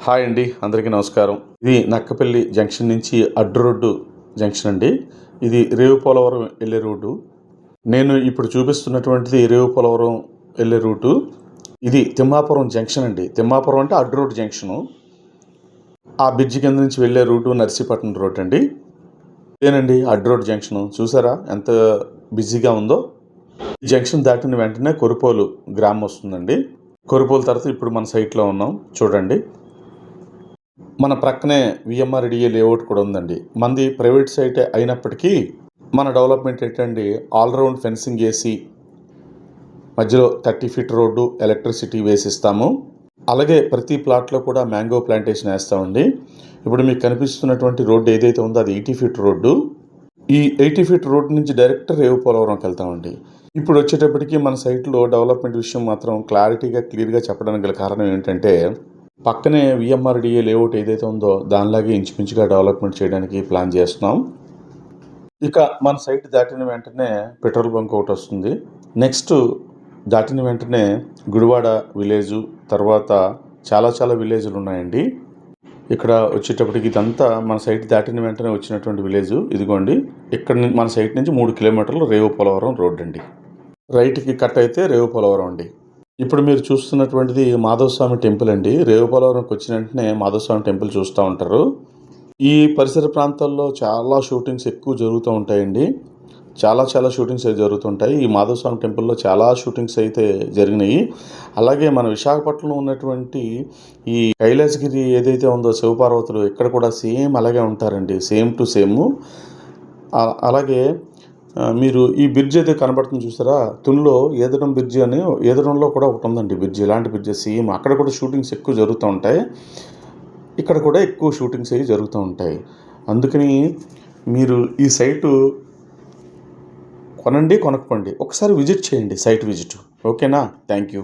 Hi అండి, అందరికీ నమస్కారం. ఇది నక్కపల్లి జంక్షన్ నుంచి అడ్డు రోడ్డు జంక్షన్ అండి. ఇది రేవుపోలవరం వెళ్ళే రోడ్డు. నేను ఇప్పుడు చూపిస్తున్నటువంటిది రేవుపోలవరం వెళ్ళే రూటు. ఇది తిమ్మాపురం జంక్షన్ అండి. తిమ్మాపురం అంటే అడ్డు రోడ్డు జంక్షను. ఆ బ్రిడ్జి కింద నుంచి వెళ్ళే రూటు నర్సీపట్నం రోడ్ అండి. ఇదేనండి అడ్డు రోడ్డు జంక్షను. చూసారా ఎంత బిజీగా ఉందో. ఈ జంక్షన్ దాటిన వెంటనే కొరుపోలు గ్రామం వస్తుందండి. కొరుపోలు తర్వాత ఇప్పుడు మన సైట్లో ఉన్నాం చూడండి. మన ప్రక్కనే విఎంఆర్డిఏ లేఅవుట్ కూడా ఉందండి. మంది ప్రైవేట్ సైట్ అయినప్పటికీ మన డెవలప్మెంట్ ఏంటండి, ఆల్రౌండ్ ఫెన్సింగ్ వేసి మధ్యలో 30 ఫీట్ రోడ్డు, ఎలక్ట్రిసిటీ వేసిస్తాము. అలాగే ప్రతి ప్లాట్లో కూడా మ్యాంగో ప్లాంటేషన్ వేస్తామండి. ఇప్పుడు మీకు కనిపిస్తున్నటువంటి రోడ్డు ఏదైతే ఉందో అది 80 ఫీట్ రోడ్డు. ఈ 80 ఫీట్ రోడ్డు నుంచి డైరెక్ట్ రేవుపోలవరంకి వెళ్తామండి. ఇప్పుడు వచ్చేటప్పటికి మన సైట్లో డెవలప్మెంట్ విషయం మాత్రం క్లియర్గా చెప్పడానికి గల కారణం ఏంటంటే, పక్కనే విఎంఆర్డిఏ లేఅవుట్ ఏదైతే ఉందో దానిలాగే ఇంచుమించుగా డెవలప్మెంట్ చేయడానికి ప్లాన్ చేస్తున్నాం. ఇక మన సైట్ దాటిన వెంటనే పెట్రోల్ బంక్ ఒకటి వస్తుంది. నెక్స్ట్ దాటిన వెంటనే గుడివాడ విలేజు, తర్వాత చాలా విలేజులు ఉన్నాయండి. ఇక్కడ వచ్చేటప్పటికి ఇదంతా మన సైట్ దాటిన వెంటనే వచ్చినటువంటి విలేజు. ఇదిగోండి, ఇక్కడ మన సైట్ నుంచి 3 కిలోమీటర్లు రేవుపోలవరం రోడ్ అండి. రైట్కి కట్ అయితే రేవుపోలవరం అండి. ఇప్పుడు మీరు చూస్తున్నటువంటిది మాధవస్వామి టెంపుల్ అండి. రేవుపోలవరంకి వచ్చిన వెంటనే మాధవస్వామి టెంపుల్ చూస్తూ ఉంటారు. ఈ పరిసర ప్రాంతాల్లో చాలా షూటింగ్స్ ఎక్కువ జరుగుతూ ఉంటాయండి. చాలా షూటింగ్స్ అయితే జరుగుతుంటాయి. ఈ మాధవస్వామి టెంపుల్లో చాలా షూటింగ్స్ అయితే జరిగినాయి. అలాగే మన విశాఖపట్నంలో ఉన్నటువంటి ఈ కైలాసగిరి ఏదైతే ఉందో శివపార్వతులు, ఇక్కడ కూడా సేమ్ అలాగే ఉంటారండి, సేమ్ టు సేమ్. అలాగే మీరు ఈ బ్రిడ్జ్ అయితే కనబడుతుంది చూసారా, తునిలో ఏదడం బ్రిడ్జి అని, ఏదడంలో కూడా ఒకటి ఉందండి బ్రిడ్జి. ఇలాంటి బ్రిడ్జి సేమ్. అక్కడ కూడా షూటింగ్స్ ఎక్కువ జరుగుతూ ఉంటాయి. ఇక్కడ కూడా ఎక్కువ షూటింగ్స్ అవి జరుగుతూ ఉంటాయి. అందుకని మీరు ఈ సైటు కొనకపోండి, ఒకసారి విజిట్ చేయండి, సైట్ విజిట్. ఓకేనా? Thank you.